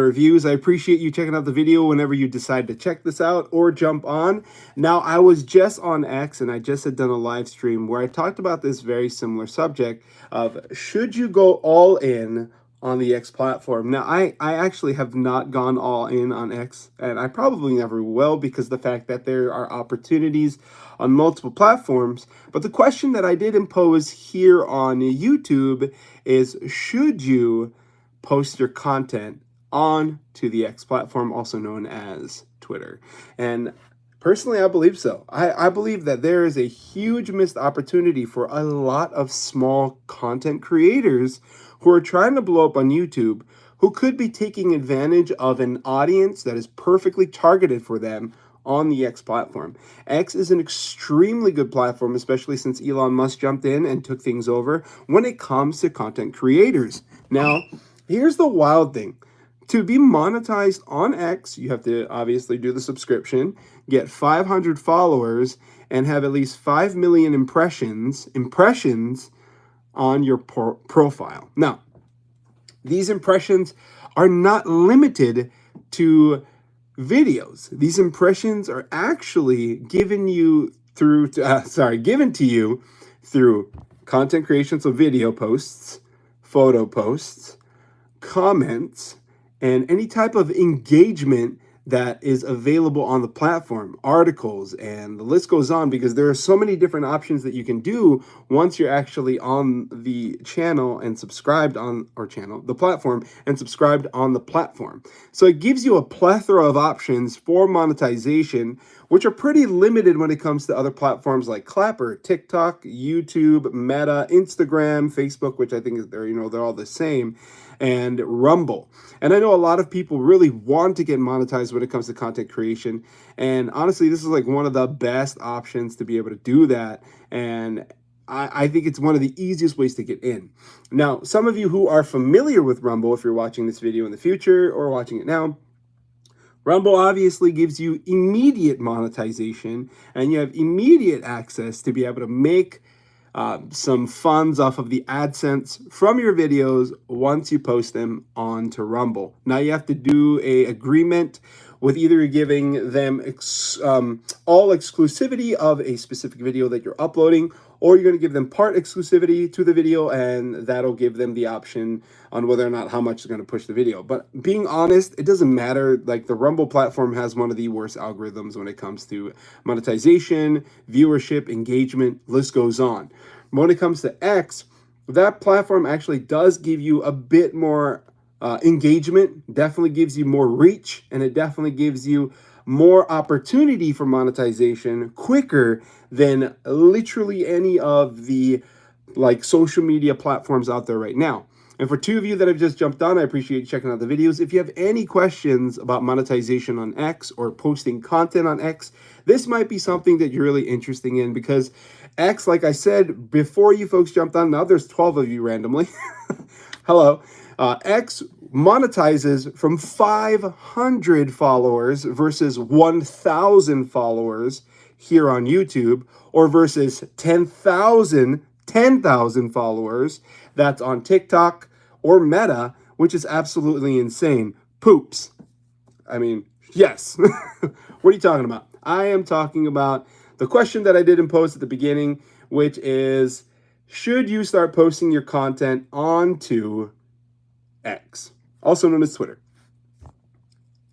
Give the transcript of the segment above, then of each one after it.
reviews. I appreciate you checking out the video whenever you decide to check this out or jump on. Now, I was just on X and I just had done a live stream where I talked about this very similar subject of should you go all in on the X platform. Now, I actually have not gone all in on X, and I probably never will because the fact that there are opportunities on multiple platforms. But the question that I did impose here on YouTube is, should you post your content on to the X platform, also known as Twitter? And personally, I believe so. I believe that there is a huge missed opportunity for a lot of small content creators who are trying to blow up on YouTube, who could be taking advantage of an audience that is perfectly targeted for them on the X platform. X is an extremely good platform, especially since Elon Musk jumped in and took things over when it comes to content creators. Now, here's the wild thing. To be monetized on X, you have to obviously do the subscription, get 500 followers, and have at least 5 million impressions on your profile. Now, these impressions are not limited to videos. These impressions are actually given to you through content creation, so video posts, photo posts, comments, and any type of engagement that is available on the platform, articles, and the list goes on, because there are so many different options that you can do once you're actually on the channel and subscribed on the platform and subscribed on the platform. So it gives you a plethora of options for monetization, which are pretty limited when it comes to other platforms like Clapper, TikTok, YouTube, Meta, Instagram, Facebook, which I think is they're all the same, and Rumble. And I know a lot of people really want to get monetized when it comes to content creation. And honestly, this is like one of the best options to be able to do that. And I think it's one of the easiest ways to get in. Now, some of you who are familiar with Rumble, if you're watching this video in the future or watching it now, Rumble obviously gives you immediate monetization, and you have immediate access to be able to make some funds off of the AdSense from your videos once you post them onto Rumble. Now you have to do a agreement with either giving them all exclusivity of a specific video that you're uploading, or you're going to give them part exclusivity to the video, and that'll give them the option on whether or not how much they're going to push the video. But being honest, it doesn't matter. Like, the Rumble platform has one of the worst algorithms when it comes to monetization, viewership, engagement, list goes on. When it comes to X, that platform actually does give you a bit more engagement, definitely gives you more reach, and it definitely gives you more opportunity for monetization quicker than literally any of the social media platforms out there right now. And for two of you that have just jumped on, I appreciate you checking out the videos. If you have any questions about monetization on X or posting content on X, this might be something that you're really interested in, because X, like I said before you folks jumped on, now there's 12 of you randomly. Hello. X monetizes from 500 followers versus 1,000 followers here on YouTube, or versus 10,000 followers that's on TikTok or Meta, which is absolutely insane. Poops. I mean, yes. What are you talking about? I am talking about the question that I didn't post at the beginning, which is, should you start posting your content onto X, also known as Twitter?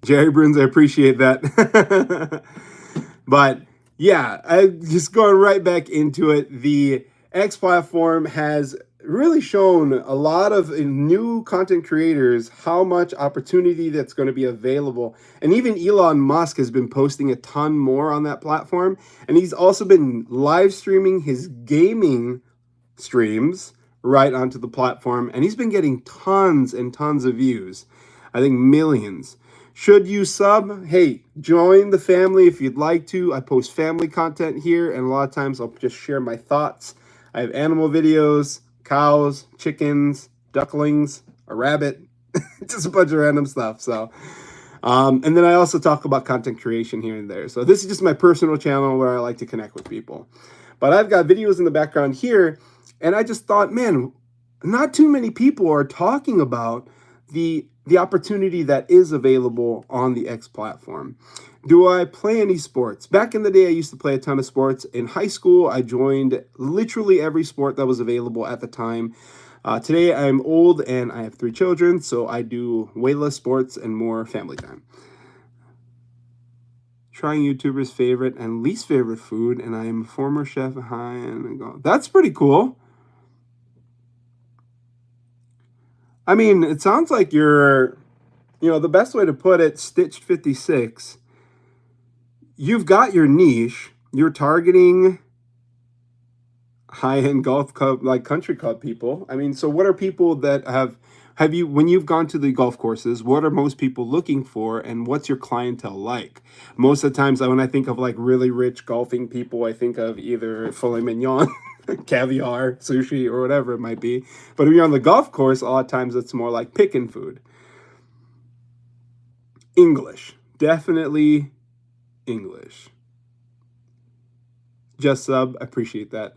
Jerry Bruns, I appreciate that. But yeah, I just going right back into it. The X platform has really shown a lot of new content creators how much opportunity that's going to be available. And even Elon Musk has been posting a ton more on that platform. And he's also been live streaming his gaming streams right onto the platform. And he's been getting tons and tons of views. I think millions. Should you sub? Hey, join the family if you'd like to. I post family content here, and a lot of times I'll just share my thoughts. I have animal videos, cows, chickens, ducklings, a rabbit, just a bunch of random stuff. So, and then I also talk about content creation here and there. So this is just my personal channel where I like to connect with people. But I've got videos in the background here, and I just thought, man, not too many people are talking about the the opportunity that is available on the X platform. Do I play any sports? Back in the day, I used to play a ton of sports. In high school, I joined literally every sport that was available at the time. Today, I'm old and I have 3 children, so I do way less sports and more family time. Trying YouTubers' favorite and least favorite food, and I am a former chef. Hi, and go. That's pretty cool. I mean, it sounds like you're, the best way to put it, Stitched 56. You've got your niche. You're targeting high-end golf club, like country club people. I mean, so what are people that have you, when you've gone to the golf courses, what are most people looking for, and what's your clientele like? Most of the times when I think of like really rich golfing people, I think of either filet mignon, caviar, sushi, or whatever it might be. But if you're on the golf course, a lot of times it's more like pickin' food. English. Definitely English. Just sub, appreciate that.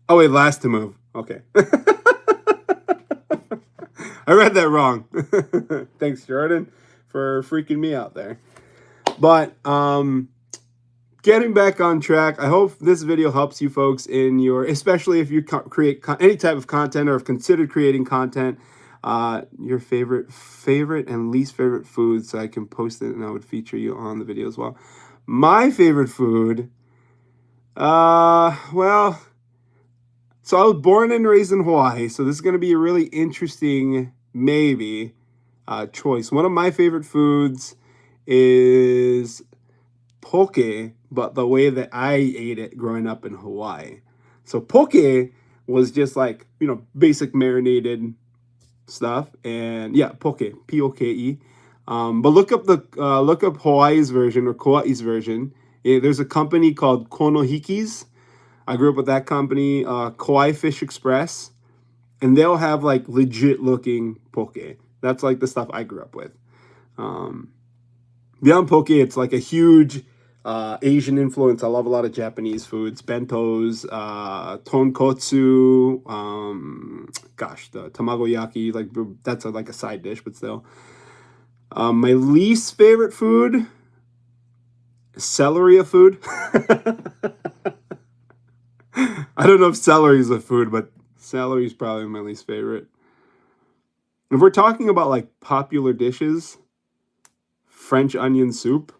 Oh wait, last to move. Okay. I read that wrong. Thanks, Jordan, for freaking me out there. But getting back on track, I hope this video helps you folks in your, especially if you create any type of content or have considered creating content, your favorite and least favorite foods, so I can post it and I would feature you on the video as well. My favorite food, well, so I was born and raised in Hawaii, so this is going to be a really interesting, maybe, choice. One of my favorite foods is poke, but the way that I ate it growing up in Hawaii. So poke was just like, basic marinated stuff, and yeah, poke, P-O-K-E. But look up Hawaii's version or Kauai's version. There's a company called Konohiki's. I grew up with that company, Kauai Fish Express, and they'll have like legit looking poke. That's like the stuff I grew up with. Beyond poke, it's like a huge Asian influence. I love a lot of Japanese foods, bentos, tonkotsu, the tamagoyaki, like that's like a side dish, but still. My least favorite food, celery a food. I don't know if celery is a food, but celery is probably my least favorite. If we're talking about like popular dishes, French onion soup.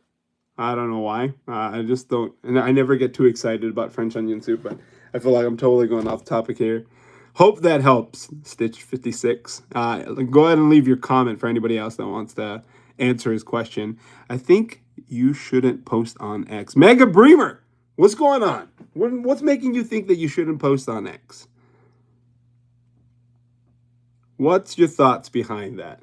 I don't know why. I just don't, and I never get too excited about French onion soup, but I feel like I'm totally going off topic here. Hope that helps, Stitch 56. Go ahead and leave your comment for anybody else that wants to answer his question. I think you shouldn't post on X. Mega Bremer, what's going on? What's making you think that you shouldn't post on X? What's your thoughts behind that?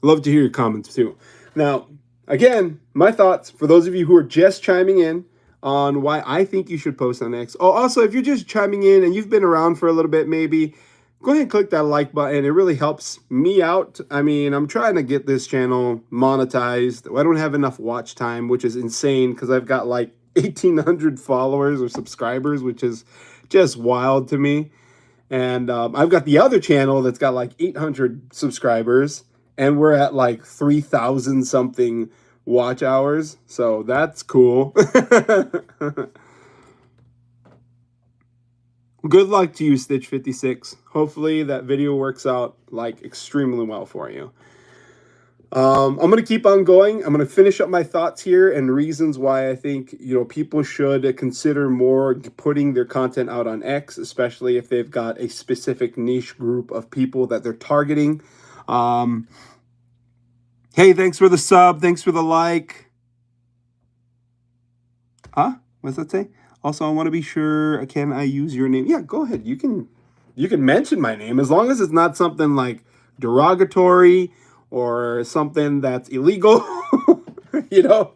Love to hear your comments too. Now, again, my thoughts for those of you who are just chiming in on why I think you should post on X. Oh, also, if you're just chiming in and you've been around for a little bit, maybe go ahead and click that like button. It really helps me out. I mean, I'm trying to get this channel monetized. I don't have enough watch time, which is insane because I've got like 1,800 followers or subscribers, which is just wild to me. And I've got the other channel that's got like 800 subscribers, and we're at like 3,000 something watch hours. So that's cool. Good luck to you, Stitch 56. Hopefully that video works out like extremely well for you. I'm going to keep on going. I'm going to finish up my thoughts here and reasons why I think, people should consider more putting their content out on X, especially if they've got a specific niche group of people that they're targeting. Hey, thanks for the sub. Thanks for the like. Huh? What does that say? Also, I want to be sure, can I use your name? Yeah, go ahead. You can mention my name as long as it's not something like derogatory or something that's illegal. I don't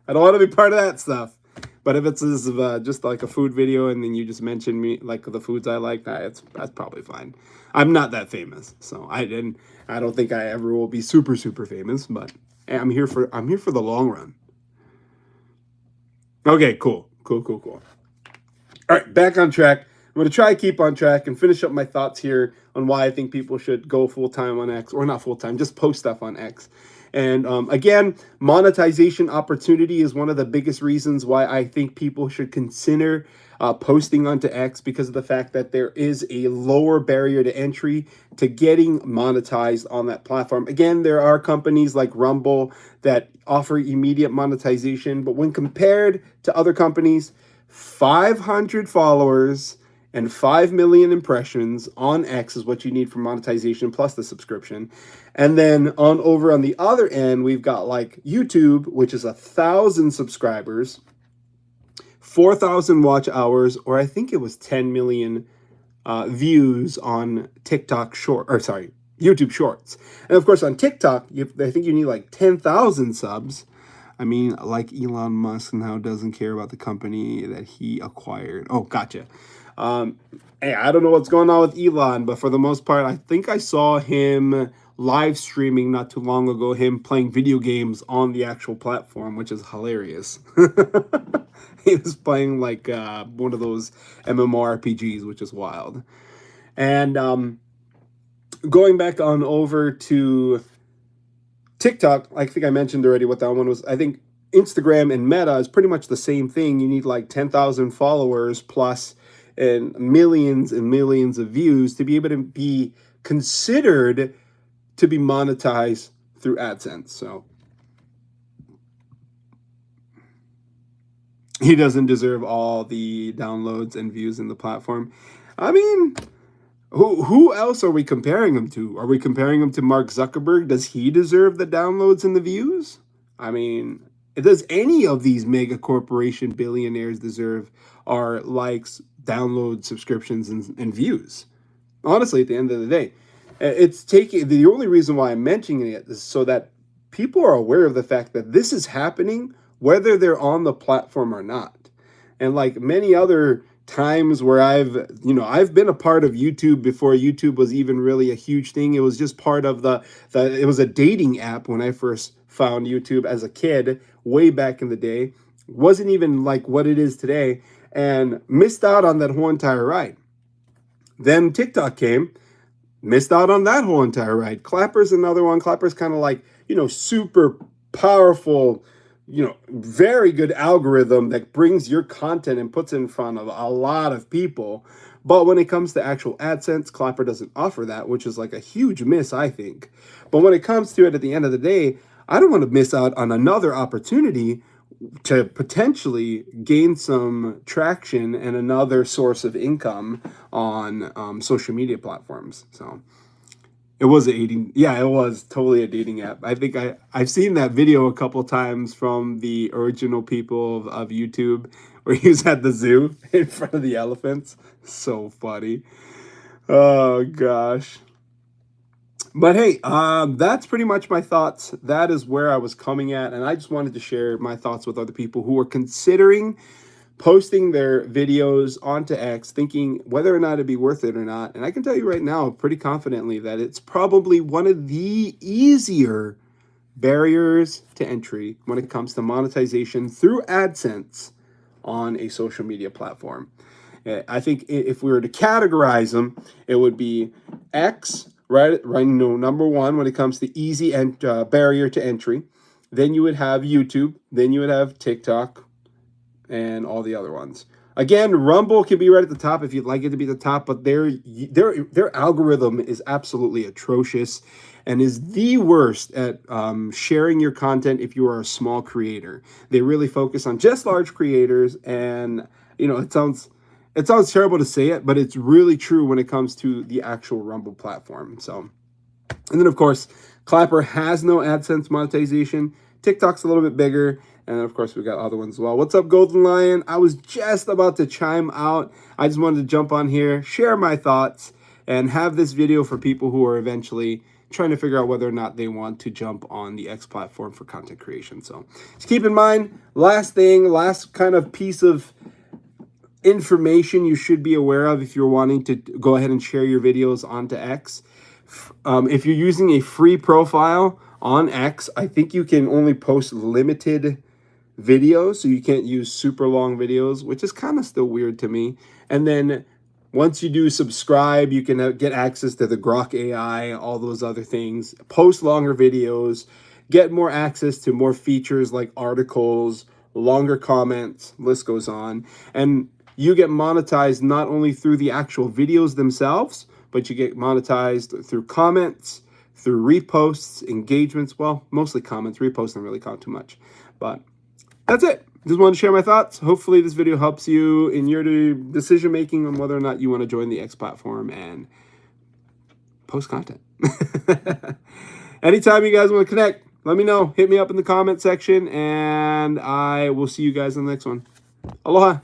want to be part of that stuff. But if it's just like a food video and then you just mention me, like the foods I like, that's probably fine. I'm not that famous, so I don't think I ever will be super, super famous, but I'm here for the long run. Okay, cool. Cool. All right, back on track. I'm going to try to keep on track and finish up my thoughts here on why I think people should go full-time on X, or not full-time, just post stuff on X. And again, monetization opportunity is one of the biggest reasons why I think people should consider posting onto X, because of the fact that there is a lower barrier to entry to getting monetized on that platform. Again, there are companies like Rumble that offer immediate monetization, but when compared to other companies, 500 followers and 5 million impressions on X is what you need for monetization, plus the subscription. And then over on the other end, we've got like YouTube, which is 1,000 subscribers, 4,000 watch hours, or I think it was 10 million views on YouTube Shorts. And of course on TikTok, I think you need like 10,000 subs. I mean, like Elon Musk now doesn't care about the company that he acquired. Oh, gotcha. Hey, I don't know what's going on with Elon, but for the most part, I think I saw him live streaming not too long ago, him playing video games on the actual platform, which is hilarious. He was playing like one of those MMORPGs, which is wild. And going back on over to TikTok, I think I mentioned already what that one was. I think Instagram and Meta is pretty much the same thing. You need like 10,000 followers plus and millions of views to be able to be considered to be monetized through AdSense. So he doesn't deserve all the downloads and views in the platform. I mean, who else are we comparing him to? Are we comparing him to Mark Zuckerberg? Does he deserve the downloads and the views? I mean, does any of these mega corporation billionaires deserve our likes, downloads, subscriptions, and views? Honestly, at the end of the day, the only reason why I'm mentioning it is so that people are aware of the fact that this is happening whether they're on the platform or not. And like many other times where I've been a part of YouTube before YouTube was even really a huge thing. It was just part of it was a dating app when I first found YouTube as a kid, way back in the day. Wasn't even like what it is today, and missed out on that whole entire ride. Then TikTok came, missed out on that whole entire ride. Clapper's another one. Clapper's kind of like, super powerful, very good algorithm that brings your content and puts it in front of a lot of people. But when it comes to actual AdSense, Clapper doesn't offer that, which is like a huge miss, I think. But when it comes to it, at the end of the day, I don't want to miss out on another opportunity to potentially gain some traction and another source of income on social media platforms. So it was it was totally a dating app. I think I've seen that video a couple times from the original people of YouTube, where he was at the zoo in front of the elephants. So funny. Oh gosh. But hey, that's pretty much my thoughts. That is where I was coming at, and I just wanted to share my thoughts with other people who are considering posting their videos onto X, thinking whether or not it'd be worth it or not. And I can tell you right now, pretty confidently, that it's probably one of the easier barriers to entry when it comes to monetization through AdSense on a social media platform. I think if we were to categorize them, it would be X, right? Number one when it comes to easy and barrier to entry. Then you would have YouTube. Then you would have TikTok, and all the other ones. Again, Rumble can be right at the top if you'd like it to be the top, but their algorithm is absolutely atrocious and is the worst at sharing your content if you are a small creator. They really focus on just large creators, and it sounds terrible to say it, but it's really true when it comes to the actual Rumble platform. So, and then of course, Clapper has no AdSense monetization. TikTok's a little bit bigger. And then, of course, we got other ones as well. What's up, Golden Lion? I was just about to chime out. I just wanted to jump on here, share my thoughts, and have this video for people who are eventually trying to figure out whether or not they want to jump on the X platform for content creation. So just keep in mind, last kind of piece of information you should be aware of if you're wanting to go ahead and share your videos onto X. If you're using a free profile on X, I think you can only post limited videos, so you can't use super long videos, which is kind of still weird to me. And then once you do subscribe, you can get access to the Grok AI, all those other things, post longer videos, get more access to more features like articles, longer comments, list goes on. And you get monetized not only through the actual videos themselves, but you get monetized through comments, through reposts, engagements. Well, mostly comments. Reposts don't really count too much. But that's it. Just wanted to share my thoughts. Hopefully this video helps you in your decision making on whether or not you want to join the X platform and post content. Anytime you guys want to connect, let me know. Hit me up in the comment section, and I will see you guys in the next one. Aloha.